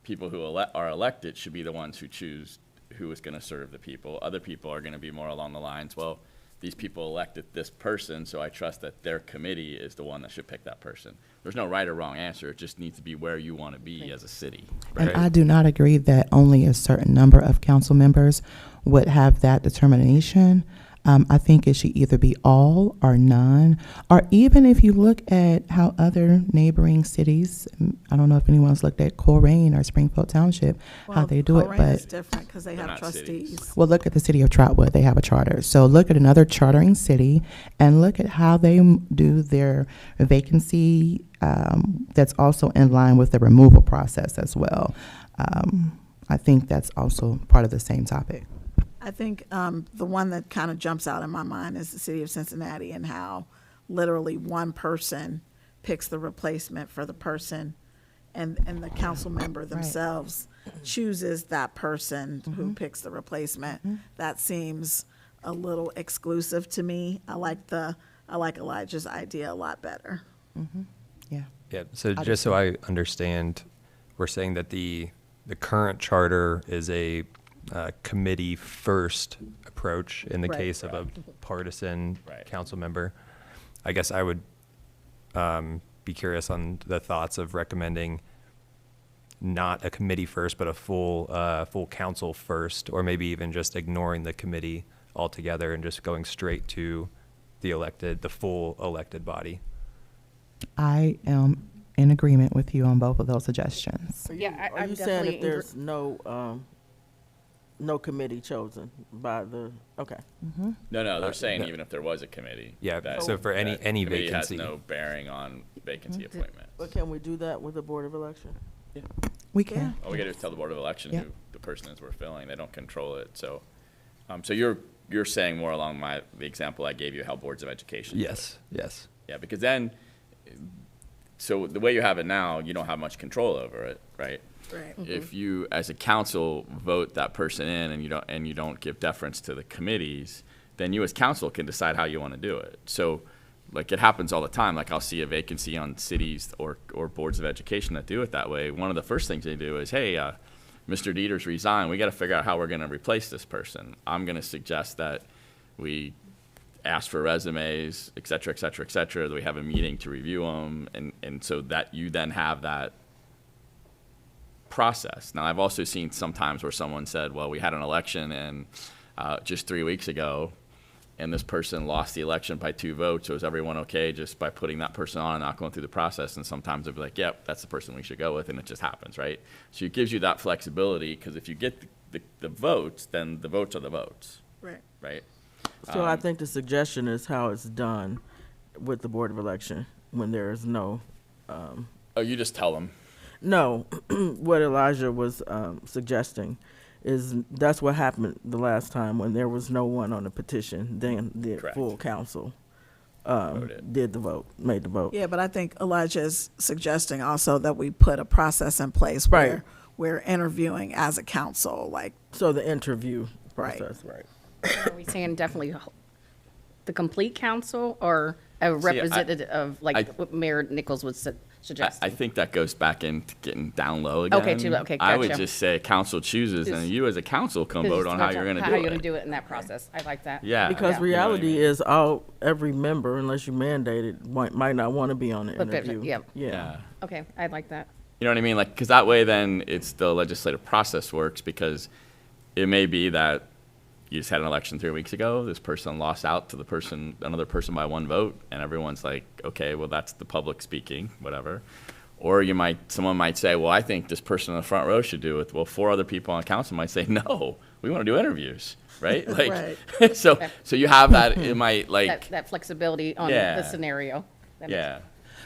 people who are elected should be the ones who choose who is going to serve the people. Other people are going to be more along the lines, well, these people elected this person, so I trust that their committee is the one that should pick that person. There's no right or wrong answer. It just needs to be where you want to be as a city. And Right. I do not agree that only a certain number of council members would have that determination. I think it should either be all or none, or even if you look at how other neighboring cities, I don't know if anyone's looked at Coleraine or Springfield Township, how they do it, Coleraine is but different because they They're have not cities. trustees. well, look at the city of Trotwood. They have a charter. So look at another chartering city and look at how they do their vacancy that's also in line with the removal process as well. I think that's also part of the same topic. I think the one that kind of jumps out in my mind is the city of Cincinnati and how literally one person picks the replacement for the person and the council member themselves chooses that person who picks the replacement. That seems a little exclusive to me. I like Elijah's idea a lot better. Yeah. Yeah, so just so I understand, we're saying that the current charter is a committee first approach in the Right. case of a partisan Right. council member. I guess I would be curious on the thoughts of recommending not a committee first, but a full council first, or maybe even just ignoring the committee altogether and just going straight to the full elected body. I am in agreement with you on both of those suggestions. Yeah, Are I'm you saying definitely if there's no committee chosen by the, okay. No, they're saying even if there was a committee. Yeah, that- so for any that committee vacancy. has no bearing on vacancy appointments. But can we do that with the Board of Election? We can. All we gotta do is tell the Board of Election Yeah. who the person is we're filling. They don't control it, so. So you're saying more along the example I gave you, how boards of education do it. Yes. Yeah, because then, so the way you have it now, you don't have much control over it, right? Right. If you, as a council, vote that person in and you don't give deference to the committees, then you as council can decide how you want to do it. So, like, it happens all the time. Like, I'll see a vacancy on cities or boards of education that do it that way. One of the first things they do is, hey, Mr. Dieter's resigned. We got to figure out how we're going to replace this person. I'm going to suggest that we ask for resumes, et cetera, et cetera, et cetera, that we have a meeting to review them, and so that you then have that process. Now, I've also seen sometimes where someone said, well, we had an election and just 3 weeks ago, and this person lost the election by 2 votes, so is everyone okay just by putting that person on and not going through the process? And sometimes they'll be like, yep, that's the person we should go with, and it just happens, right? So it gives you that flexibility, because if you get the votes, then the votes are the votes, Right. right? So I think the suggestion is how it's done with the Board of Election when there is no, Oh, you just tell them. no, what Elijah was suggesting is that's what happened the last time when there was no one on the petition. Then the Correct. full council Voted. made the vote. Yeah, but I think Elijah is suggesting also that we put a process in place Right. where we're interviewing as a council, like, So the interview Right. process, right? Are we saying definitely the complete council or a representative of, like, what Mayor Nichols would suggest? I think that goes back into getting down low again. Okay, I would gotcha. just say council chooses, and Just- you as a council can vote on how you're going to How do you're gonna it. do it in that process. I like that. Yeah. Because You know what I reality mean? is every member, unless you mandate it, might not want to be on the But, interview. yeah. Yeah. Okay, I like that. You know what I mean? Like, because that way then it's the legislative process works, because it may be that you just had an election 3 weeks ago, this person lost out to another person by 1 vote, and everyone's like, okay, well, that's the public speaking, whatever. Or someone might say, well, I think this person in the front row should do it. Well, 4 other people on council might say, no, we want to do interviews, right? Like, so you have that, it might like, That flexibility on Yeah. the scenario. That makes yeah.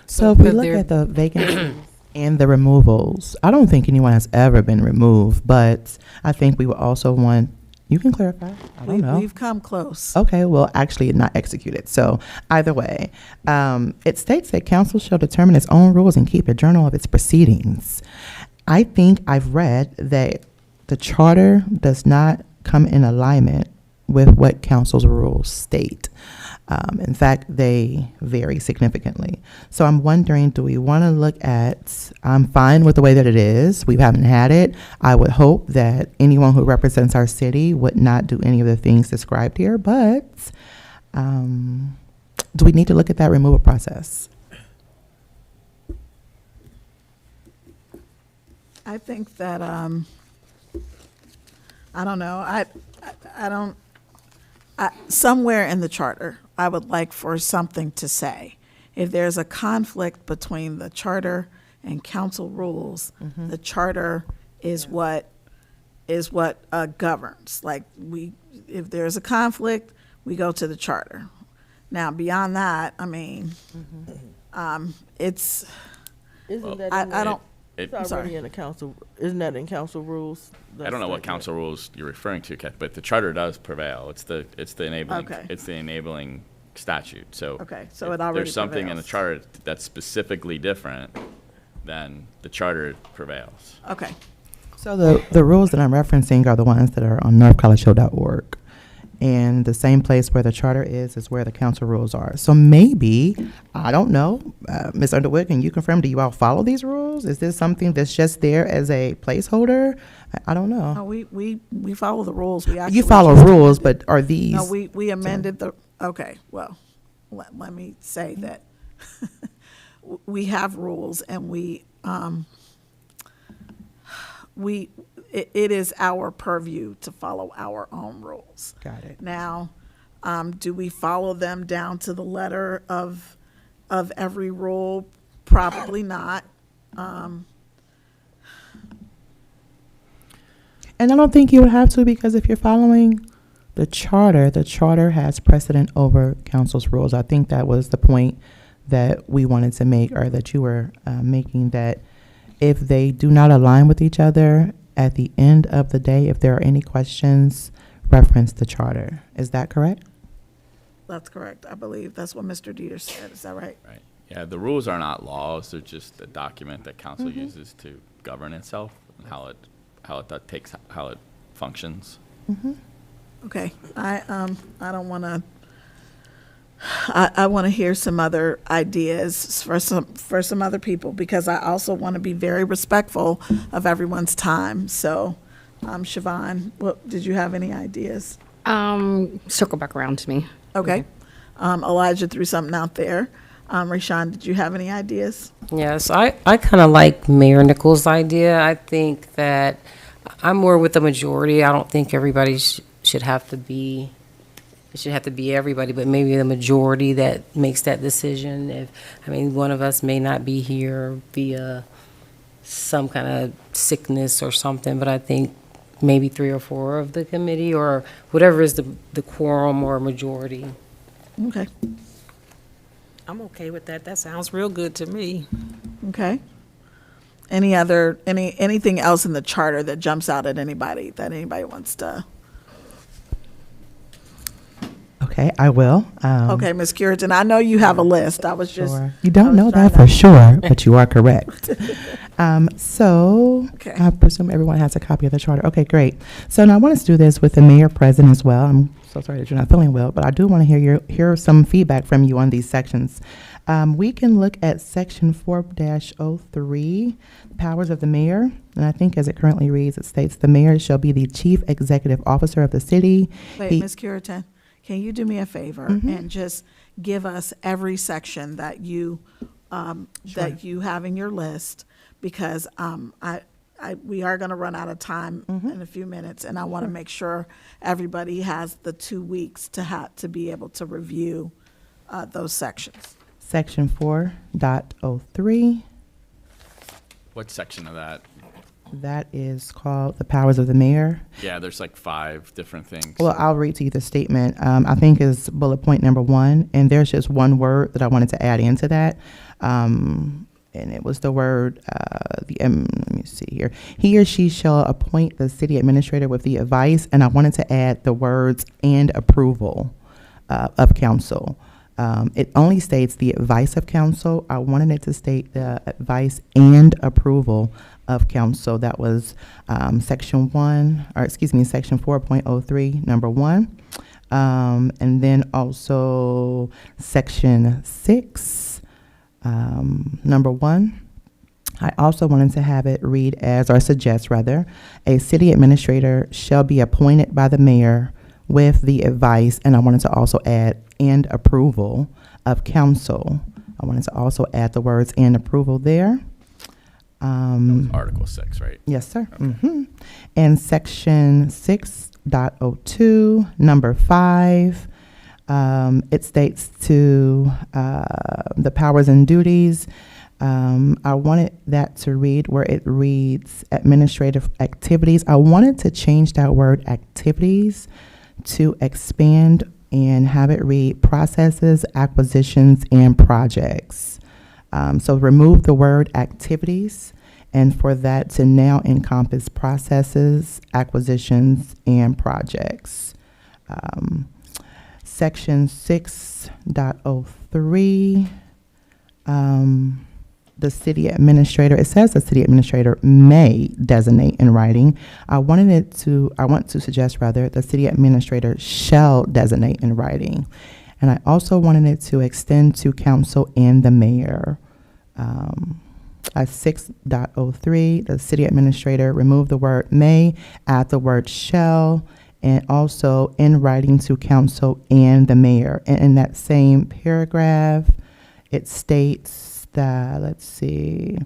So if we could look there- at the vacancies and the removals, I don't think anyone has ever been removed, but I think we would also want, you can clarify, I don't know. we've come close. Okay, well, actually not executed. So either way, it states that council shall determine its own rules and keep a journal of its proceedings. I think I've read that the charter does not come in alignment with what council's rules state. In fact, they vary significantly. So I'm wondering, do we want to look at, I'm fine with the way that it is. We haven't had it. I would hope that anyone who represents our city would not do any of the things described here, but do we need to look at that removal process? I think that, I don't know, I somewhere in the charter, I would like for something to say, if there's a conflict between the charter and council rules, the charter is what governs. Like if there's a conflict, we go to the charter. Now, beyond that, I mean, it's, Isn't that I don't, It's I'm sorry. already in the council, isn't that in council rules? I don't know what council rules you're referring to, Kath, but the charter does prevail. It's the enabling, Okay. it's the enabling statute, so. Okay, so if it already there's something in the prevails. charter that's specifically different, then the charter prevails. okay. So the rules that I'm referencing are the ones that are on northcollegeshow.org. And the same place where the charter is where the council rules are. So maybe, I don't know, Ms. Underwood, can you confirm, do you all follow these rules? Is this something that's just there as a placeholder? I don't know. No, we follow the rules. We actually You follow just- rules, but are these? No, we amended the, okay, well, let me say that we have rules and it is our purview to follow our own rules. Got it. Now, do we follow them down to the letter of every rule? Probably not. And I don't think you would have to, because if you're following the charter has precedent over council's rules. I think that was the point that we wanted to make, or that you were making, that if they do not align with each other, at the end of the day, if there are any questions, reference the charter. Is that correct? That's correct. I believe that's what Mr. Dieter said. Is that right? Right. Yeah, the rules are not laws. They're just a document that council uses to govern itself and how it functions. Okay. I don't want to. I want to hear some other ideas for some other people, because I also want to be very respectful of everyone's time. So, Siobhan, did you have any ideas? Circle back around to me. Okay. Elijah threw something out there. Rashawn, did you have any ideas? Yes, I kind of like Mayor Nichols' idea. I think that I'm more with the majority. I don't think everybody should have to be, it should have to be everybody, but maybe the majority that makes that decision. One of us may not be here via some kind of sickness or something, but I think maybe 3 or 4 of the committee, or whatever is the quorum or majority. Okay. I'm okay with that. That sounds real good to me. Okay. Anything else in the charter that jumps out at anybody that anybody wants to? Okay, I will. Okay, Ms. Curitan, I know you have a list. I was just. Sure. You don't I was know trying that for sure, but you are correct. So Okay. I presume everyone has a copy of the charter. Okay, great. So now I want us to do this with the mayor present as well. I'm so sorry that you're not feeling well, but I do want to hear some feedback from you on these sections. We can look at section 4-03, powers of the mayor. And I think as it currently reads, it states the mayor shall be the chief executive officer of the city. Wait, He- Ms. Curitan, can you do me a favor and just give us every section that you have in your list? Because we are going to run out of time in a few minutes, and I want to make sure everybody has the 2 weeks to be able to review those sections. Section 4.03. What section of that? That is called the powers of the mayor. Yeah, there's like 5 different things. Well, I'll read to you the statement. I think is bullet point number 1, and there's just one word that I wanted to add into that, and it was the word. Let me see here. He or she shall appoint the city administrator with the advice, and I wanted to add the words "and approval" of council. It only states the advice of council. I wanted it to state the advice and approval of council. That was section 4.03, number 1. And then also section 6, number 1. I also wanted to have it read as, or suggest rather, a city administrator shall be appointed by the mayor with the advice, and I wanted to also add and approval of council. I wanted to also add the words and approval there. That was Article 6, right? Yes, sir. And section 6 6.02, number 5. It states to the powers and duties. I wanted that to read where it reads administrative activities. I wanted to change that word activities to expand and have it read processes, acquisitions, and projects. So remove the word activities, and for that to now encompass processes, acquisitions, and projects. Section 6.03, the city administrator, it says the city administrator may designate in writing. I want to suggest rather, the city administrator shall designate in writing. And I also wanted it to extend to council and the mayor. At 6.03, the city administrator remove the word may, add the word shall, and also in writing to council and the mayor. And in that same paragraph, it states that, let's see,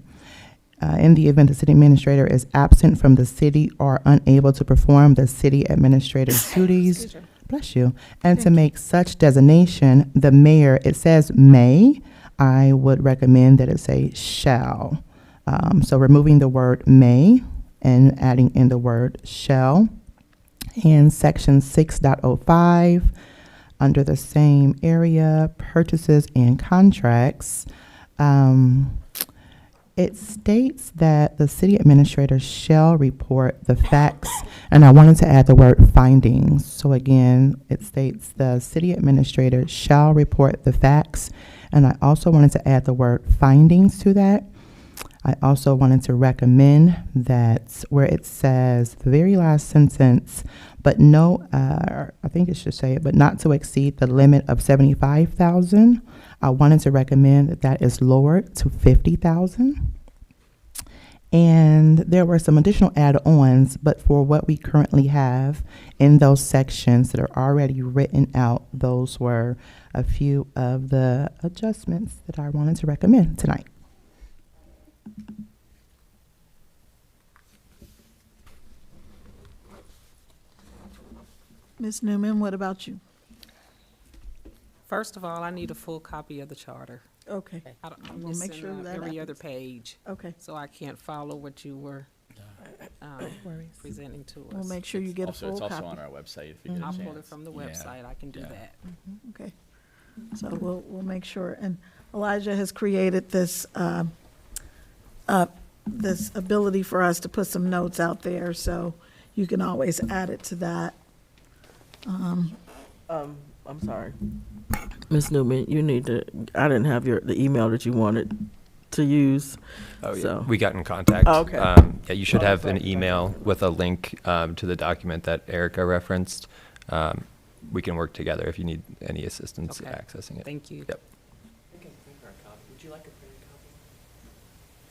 in the event the city administrator is absent from the city or unable to perform the city administrator's duties, bless you, and to make such designation, the mayor, it says may, I would recommend that it say shall. So removing the word may and adding in the word shall. And section 6.05, under the same area, purchases and contracts, it states that the city administrator shall report the facts, and I wanted to add the word findings. So again, it states the city administrator shall report the facts, and I also wanted to add the word findings to that. I also wanted to recommend that where it says the very last sentence, but no, I think it should say it, but not to exceed the limit of 75,000. I wanted to recommend that that is lowered to 50,000. And there were some additional add-ons, but for what we currently have in those sections that are already written out, those were a few of the adjustments that I wanted to recommend tonight. Ms. Newman, what about you? First of all, I need a full copy of the charter. Okay, I'm We'll make missing sure that every other happens. page, okay. so I can't follow what you were presenting to us. We'll make sure you get a Also, full it's also copy. on our website if you get a I'll chance. pull it from the Yeah. website, I can do Yeah. that. Okay. So we'll make sure. And Elijah has created this, this ability for us to put some notes out there, so you can always add it to that. I'm sorry. Ms. Newman, you need to, I didn't have the email that you wanted to use. Oh, yeah. So- We got in contact. Oh, okay. Yeah, you should Oh, have sorry. an email with a link to the document that Erica referenced. We can work together if you need any assistance Okay. accessing it. Thank you. Yep. I can print her a copy. Would you like a printed copy?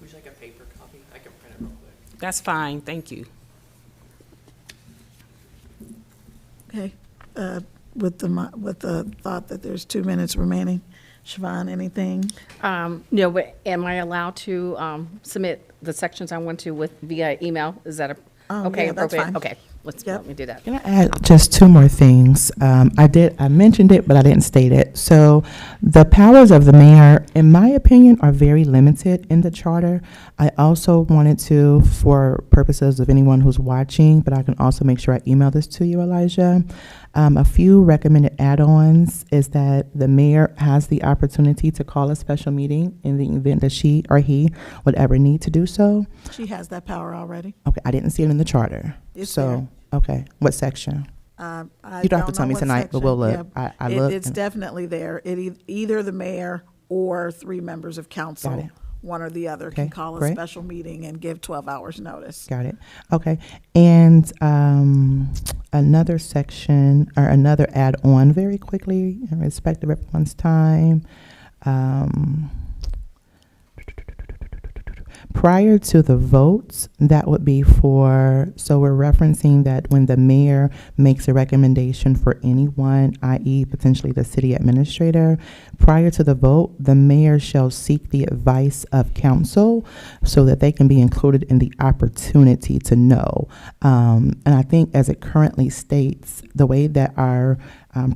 Would you like a paper copy? I can print it real quick. That's fine, thank you. Okay, with the thought that there's 2 minutes remaining. Siobhan, anything? No, but am I allowed to submit the sections I want to via email? Is that okay? Yeah, that's Appropriate? fine. Okay, let Yep. me do that. Can I add just 2 more things? I mentioned it, but I didn't state it. So the powers of the mayor, in my opinion, are very limited in the charter. I also wanted to, for purposes of anyone who's watching, but I can also make sure I email this to you, Elijah. A few recommended add-ons is that the mayor has the opportunity to call a special meeting in the event that she or he would ever need to do so. She has that power already. Okay, I didn't see it in the charter. It's So, okay, what section? I You don't have to know tell me what tonight, but we'll section. look. Yeah. I looked It's and- definitely there. Either the mayor or 3 members of Got council, it. one or the other, Okay, can call a great. special meeting and give 12 hours notice. Got it. Okay. And another section or another add-on very quickly in respect of everyone's time. Prior to the votes, that would be so we're referencing that when the mayor makes a recommendation for anyone, i.e. potentially the city administrator, prior to the vote, the mayor shall seek the advice of council so that they can be included in the opportunity to know. And I think as it currently states, the way that our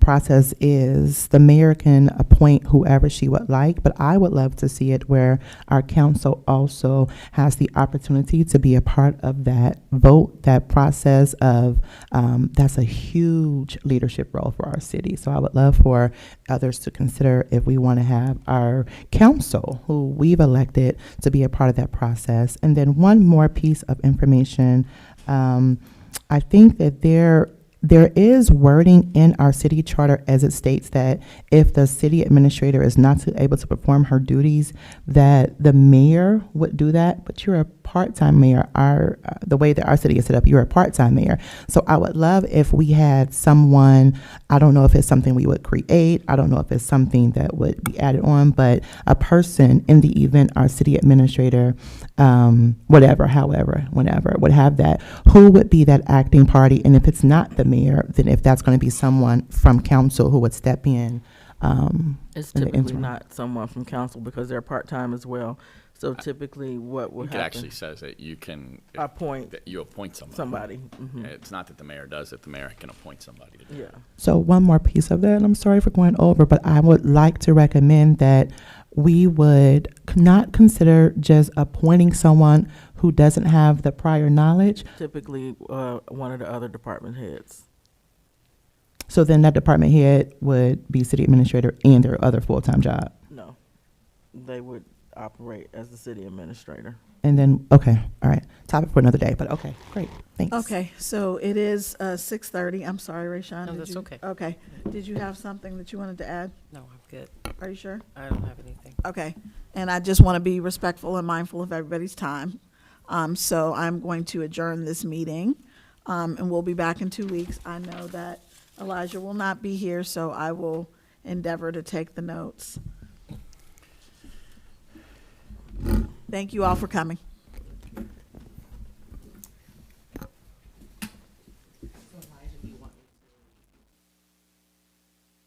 process is, the mayor can appoint whoever she would like, but I would love to see it where our council also has the opportunity to be a part of that vote, that process of, that's a huge leadership role for our city. So I would love for others to consider if we want to have our council, who we've elected, to be a part of that process. And then one more piece of information, I think that there is wording in our city charter as it states that if the city administrator is not able to perform her duties, that the mayor would do that. But you're a part-time mayor. The way that our city is set up, you're a part-time mayor. So I would love if we had someone, I don't know if it's something we would create, I don't know if it's something that would be added on, but a person in the event our city administrator, however, whenever, would have that, who would be that acting party? And if it's not the mayor, then if that's going to be someone from council who would step in. It's in the typically interim. not someone from council because they're part-time as well. So typically what would It happen? actually says that you can. Appoint that you appoint somebody. somebody. Mhm. It's not that the mayor does it, the mayor can appoint somebody to do it. Yeah. So one more piece of that, and I'm sorry for going over, but I would like to recommend that we would not consider just appointing someone who doesn't have the prior knowledge. Typically, one of the other department heads. So then that department head would be city administrator and their other full-time job. No, they would operate as the city administrator. And then, okay, all right, topic for another day, but okay, great, thanks. Okay, so it is 6:30. I'm sorry, Rayshawn. No, did that's you- okay. Okay. Did you have something that you wanted to add? No, I'm good. Are you sure? I don't have anything. Okay. And I just want to be respectful and mindful of everybody's time. So I'm going to adjourn this meeting, and we'll be back in 2 weeks. I know that Elijah will not be here, so I will endeavor to take the notes. Thank you all for coming.